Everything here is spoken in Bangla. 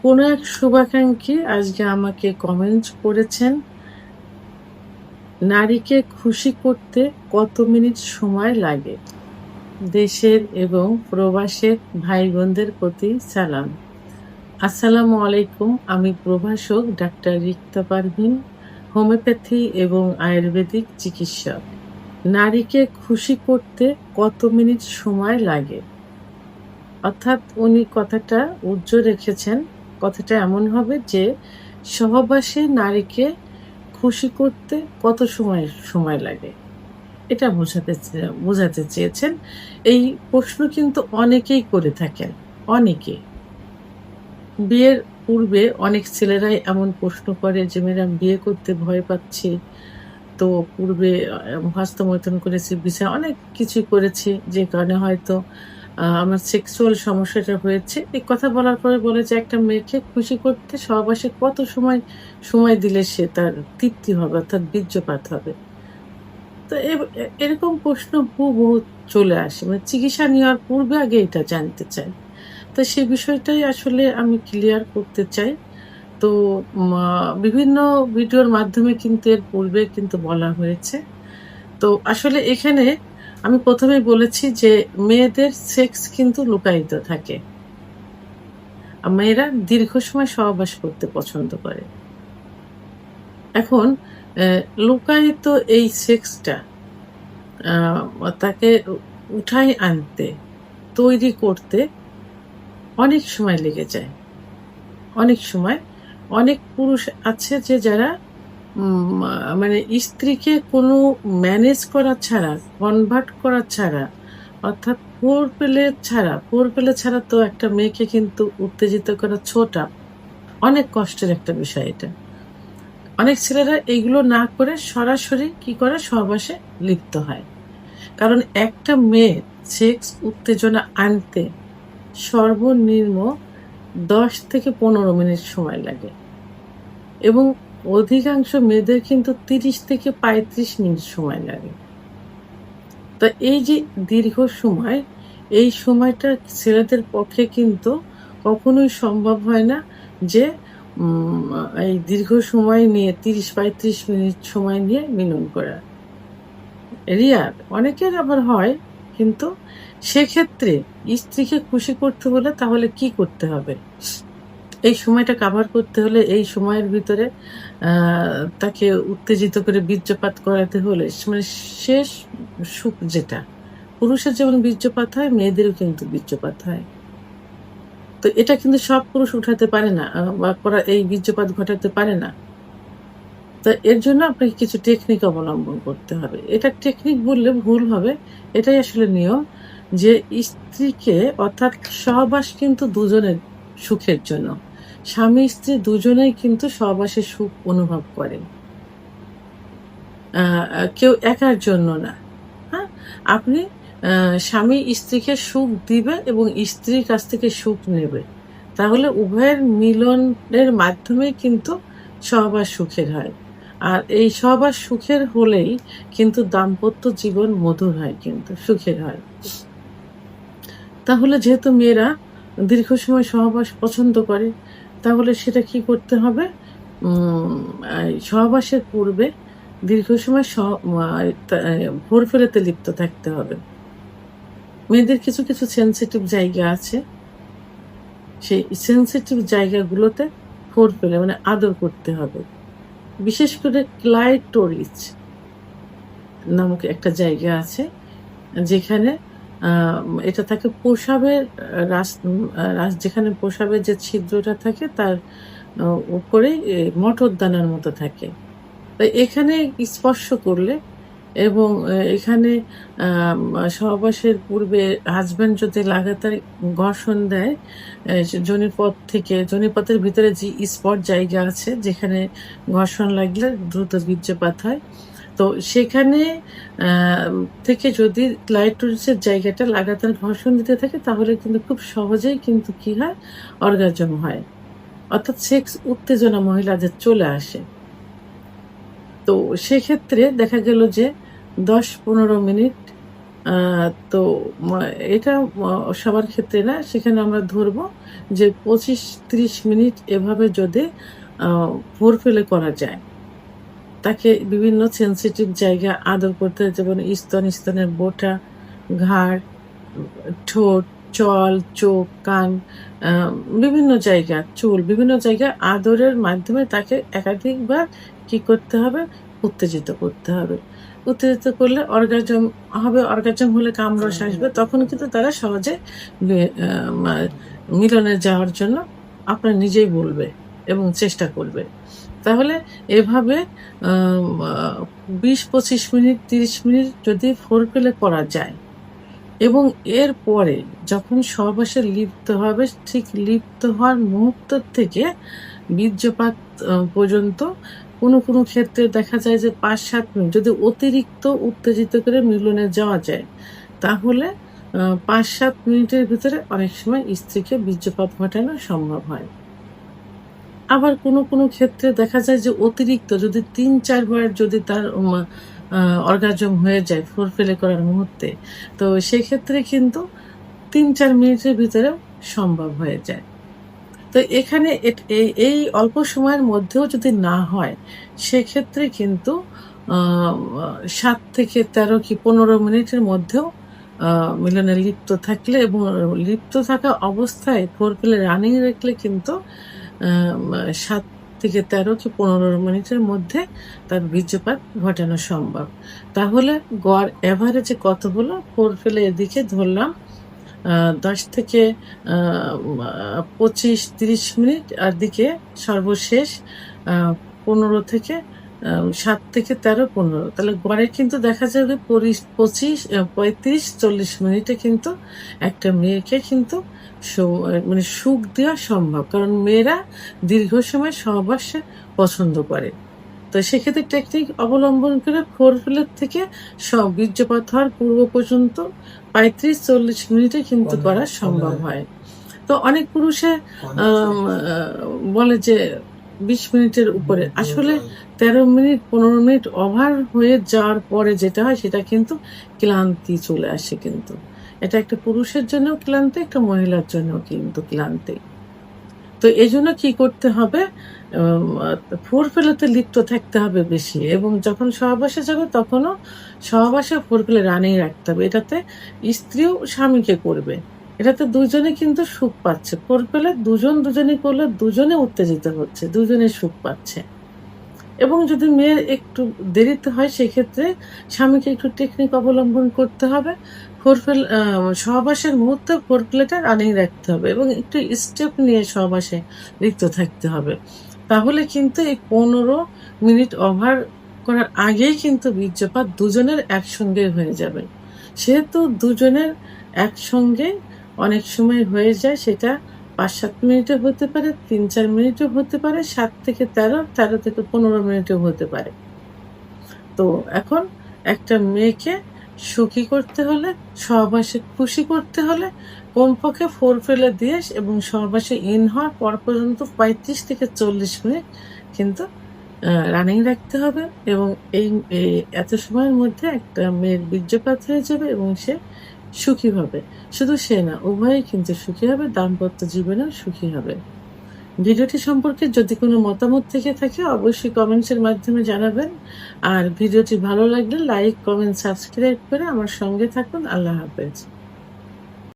কোনো এক শুভাকাঙ্ক্ষী আজকে আমাকে কমেন্ট করেছেন, নারীকে খুশি করতে কত মিনিট সময় লাগে? দেশের এবং প্রবাসের ভাই বোনদের প্রতি সালাম। আসসালামু আলাইকুম। আমি প্রভাষক ডাক্তার রিক্তা পারভীন, হোমিওপ্যাথি এবং আয়ুর্বেদিক চিকিৎসক। নারীকে খুশি করতে কত মিনিট সময় লাগে? অর্থাৎ উনি কথাটা উজ্জ্ব রেখেছেন। কথাটা এমন হবে যে, সহবাসে নারীকে খুশি করতে কত সময় লাগে? এটা বোঝাতে চেয়েছেন। এই প্রশ্ন কিন্তু অনেকেই করে থাকেন। অনেকে। বিয়ের পূর্বে অনেক ছেলেরাই এমন প্রশ্ন করে যে, "ম্যাডাম বিয়ে করতে ভয় পাচ্ছি। তো পূর্বে হস্তমৈথুন করেছি, অনেক কিছুই করেছি। যে কারণে হয়তো আমার সেক্সুয়াল সমস্যাটা হয়েছে।" এই কথা বলার পরে বলে যে, "একটা মেয়েকে খুশি করতে সহবাসে কত সময় দিলে সে তার তৃপ্তি হবে অর্থাৎ বীর্যপাত হবে?" তো এরকম প্রশ্ন হুবহু চলে আসে। মানে চিকিৎসা নেওয়ার পূর্বে আগে এটা জানতে চাই। তো সে বিষয়টাই আসলে আমি ক্লিয়ার করতে চাই। তো মা বিভিন্ন ভিডিওর মাধ্যমে কিন্তু এর পূর্বে কিন্তু বলা হয়েছে। তো আসলে এখানে আমি ১ম এই বলেছি যে মেয়েদের সেক্স কিন্তু লুকায়িত থাকে। মেয়েরা দীর্ঘ সময় সহবাস করতে পছন্দ করে। এখন অ্যা লুকায়িত এই সেক্সটা তাকে উঠায় আনতে, তৈরি করতে অনেক সময় লেগে যায়। অনেক সময় অনেক পুরুষ আছে যে যারা উম আ মানে স্ত্রীকে কোনো ম্যানেজ করা ছাড়া, কনভার্ট করা ছাড়া অর্থাৎ ফোর পেলে ছাড়া তো একটা মেয়েকে কিন্তু উত্তেজিত করা ছোটা অনেক কষ্টের একটা বিষয় এটা। অনেক ছেলেরা এইগুলো না করে সরাসরি কি করে? সহবাসে লিপ্ত হয়। কারণ একটা মেয়ের সেক্স উত্তেজনা আনতে সর্বনিম্ন ১০ থেকে ১৫ মিনিট সময় লাগে এবং অধিকাংশ মেয়েদের কিন্তু ৩০ থেকে ৩৫ মিনিট সময় লাগে। তো এই যে দীর্ঘ সময়, এই সময়টা ছেলেদের পক্ষে কিন্তু কখনোই সম্ভব হয় না যে এই দীর্ঘ সময় নিয়ে ৩০-৩৫ মিনিট সময় নিয়ে মিলন করা। রেয়ার। অনেকের আবার হয়। কিন্তু সেক্ষেত্রে স্ত্রীকে খুশি করতে হলে তাহলে কি করতে হবে? এই সময়টা কাভার করতে হলে এই সময়ের ভিতরে আ তাকে উত্তেজিত করে বীর্যপাত করাতে হলে মানে শেষ সুখ যেটা। পুরুষের যেমন বীর্যপাত হয়, মেয়েদেরও কিন্তু বীর্যপাত হয়। তো এটা কিন্তু সব পুরুষ উঠাতে পারে না বা এই বীর্যপাত ঘটাতে পারে না। তো এর জন্য আপনাকে কিছু টেকনিক অবলম্বন করতে হবে। এটা টেকনিক বললে ভুল হবে। এটাই আসলে নিয়ম যে স্ত্রীকে অর্থাৎ সহবাস কিন্তু দুজনের সুখের জন্য। স্বামী-স্ত্রী দুজনেই কিন্তু সহবাসের সুখ অনুভব করে। আ আ কেউ একার জন্য না। হ্যাঁ? আপনি স্বামী স্ত্রীকে সুখ দিবে এবং স্ত্রীর কাছ থেকে সুখ নেবে। তাহলে উভয়ের মিলনের মাধ্যমেই কিন্তু সহবাস সুখের হয়। আর এই সহবাস সুখের হলেই কিন্তু দাম্পত্য জীবন মধুর হয় কিন্তু, সুখের হয়। তাহলে যেহেতু মেয়েরা দীর্ঘ সময় সহবাস পছন্দ করে, তাহলে সেটা কি করতে হবে? উম এই সহবাসের পূর্বে দীর্ঘ সময় স মা তা ভোরফেলাতে লিপ্ত থাকতে হবে। মেয়েদের কিছু সেনসিটিভ জায়গা আছে। সেই সেনসিটিভ জায়গাগুলোতে ফোরপ্লে মানে আদর করতে হবে। বিশেষ করে ক্লাইটোরিস নামক একটা জায়গা আছে যেখানে আ এটা থাকে প্রসাবের যেখানে প্রসাবের যে ছিদ্রটা থাকে তার আ উপরেই মটরদানার মতো থাকে। তো এখানে স্পর্শ করলে এবং এখানে সহবাসের পূর্বে হাসব্যান্ড যদি লাগাতার ঘর্ষণ দেয়, যোনিপথের ভিতরে যে স্পট জায়গা আছে যেখানে ঘর্ষণ লাগলে দ্রুত বীর্যপাত হয়। তো সেখানে আ থেকে যদি ক্লাইটোরিসের জায়গাটা লাগাতার ঘর্ষণ দিতে থাকে তাহলে কিন্তু খুব সহজেই কিন্তু কি হয়? অর্গাজম হয়। অর্থাৎ সেক্স উত্তেজনা মহিলাদের চলে আসে। তো সেক্ষেত্রে দেখা গেল যে ১০-১৫ মিনিট তো এটা সবার ক্ষেত্রে না, সেখানে আমরা ধরবো যে 25-30 মিনিট এভাবে যদি ভোর ফেলে করা যায়, তাকে বিভিন্ন সেনসিটিভ জায়গা আদর করতে হয়, যেমন স্তনের বোঁটা, ঘাড়, ঠোঁট, চল, চোখ, কান, আ বিভিন্ন জায়গা, চুল, বিভিন্ন জায়গায় আদরের মাধ্যমে তাকে একাধিকবার কি করতে হবে? উত্তেজিত করতে হবে। উত্তেজিত করলে অর্গাজম হবে, অর্গাজম হলে কামরস আসবে। তখন কিন্তু তারা সহজে বে আ মা মিলনে যাওয়ার জন্য আপনার নিজেই বলবে এবং চেষ্টা করবে। তাহলে এভাবে আম আ ২০-২৫ মিনিট, ৩০ মিনিট যদি ফোরপ্লে করা যায় এবং এরপরে যখন সহবাসে লিপ্ত হবে, ঠিক লিপ্ত হওয়ার মুহূর্ত থেকে বীর্যপাত পর্যন্ত কোনো ক্ষেত্রে দেখা যায় যে ৫-৭ মিনিট যদি অতিরিক্ত উত্তেজিত করে মিলনে যাওয়া যায়, তাহলে ৫-৭ মিনিটের ভিতরে অনেক সময় স্ত্রীকে বীর্যপাত ঘটানো সম্ভব হয়। আবার কোনো ক্ষেত্রে দেখা যায় যে অতিরিক্ত যদি ৩-৪ বার যদি তার আ অর্গাজম হয়ে যায় ফোরপ্লে করার মুহূর্তে, তো সেক্ষেত্রে কিন্তু ৩-৪ মিনিটের ভিতরেও সম্ভব হয়ে যায়। তো এখানে এই অল্প সময়ের মধ্যেও যদি না হয়, সেক্ষেত্রে কিন্তু আ ৭ থেকে ১৩ কি ১৫ মিনিটের মধ্যেও আ মিলনে লিপ্ত থাকলে এবং লিপ্ত থাকা অবস্থায় ফোরপ্লে রানিং রাখলে কিন্তু ৭ থেকে ১৩ কি ১৫ মিনিটের মধ্যে তার বীর্যপাত ঘটানো সম্ভব। তাহলে গড় এভারেজে কত হলো? ফোরপ্লে এদিকে ধরলাম ১০ থেকে আ মা ২৫-৩০ মিনিট, আর দিকে সর্বশেষ আ ১৫ থেকে ৭ থেকে ১৩, ১৫। তাহলে গড়ে কিন্তু দেখা যাবে ৩৫-৪০ মিনিটে কিন্তু একটা মেয়েকে কিন্তু মানে সুখ দেওয়া সম্ভব। কারণ মেয়েরা দীর্ঘ সময় সহবাসে পছন্দ করে। তো সেক্ষেত্রে টেকনিক অবলম্বন করে ফোরপ্লের থেকে বীর্যপাত হওয়ার পূর্ব পর্যন্ত ৩৫-৪০ মিনিটে কিন্তু করা সম্ভব হয়। তো অনেক পুরুষে আম আ বলে যে ২০ মিনিটের উপরে। আসলে ১৩ মিনিট ১৫ মিনিট ওভার হয়ে যাওয়ার পরে যেটা হয় সেটা কিন্তু ক্লান্তি চলে আসে কিন্তু। এটা একটা পুরুষের জন্যও ক্লান্তি, একটা মহিলার জন্যও কিন্তু ক্লান্তি। তো এজন্য কি করতে হবে? আম আ ফোরপ্লেতে লিপ্ত থাকতে হবে বেশি এবং যখন সহবাসে যাবে তখনও সহবাসে ফোরপ্লে রানিং রাখতে হবে। এটাতে স্ত্রীও স্বামীকে করবে। এটাতে দুজনে কিন্তু সুখ পাচ্ছে। ফোরপ্লে দুজনে করলে দুজনে উত্তেজিত হচ্ছে, দুজনে সুখ পাচ্ছে। এবং যদি মেয়ের একটু দেরিতে হয় সেক্ষেত্রে স্বামীকে একটু টেকনিক অবলম্বন করতে হবে। সহবাসের মুহূর্তে ফোরপ্লেটা রানিং রাখতে হবে এবং একটু স্টেপ নিয়ে সহবাসে লিপ্ত থাকতে হবে। তাহলে কিন্তু এই ১৫ মিনিট ওভার করার আগেই কিন্তু বীর্যপাত দুজনের একসঙ্গে হয়ে যাবে। সেহেতু দুজনের একসঙ্গে অনেক সময় হয়ে যায়, সেটা ৫-৭ মিনিটও হতে পারে, ৩-৪ মিনিটও হতে পারে, ৭ থেকে ১৩, ১৩ থেকে ১৫ মিনিটও হতে পারে। তো এখন একটা মেয়েকে সুখী করতে হলে, সহবাসে খুশি করতে হলে কমপক্ষে ফোরপ্লে দিয়ে এবং সহবাসে ইন হওয়ার পর পর্যন্ত ৩৫ থেকে ৪০ মিনিট কিন্তু রানিং রাখতে হবে এবং এই এত সময়ের মধ্যে একটা মেয়ের বীর্যপাত হয়ে যাবে এবং সে সুখী হবে। শুধু সে না, উভয়েই কিন্তু সুখী হবে, দাম্পত্য জীবনেও সুখী হবে। ভিডিওটি সম্পর্কে যদি কোনো মতামত থেকে থাকে অবশ্যই কমেন্টসের মাধ্যমে জানাবেন। আর ভিডিওটি ভালো লাগলে লাইক, কমেন্ট, সাবস্ক্রাইব করে আমার সঙ্গে থাকুন। আল্লাহ হাফেজ।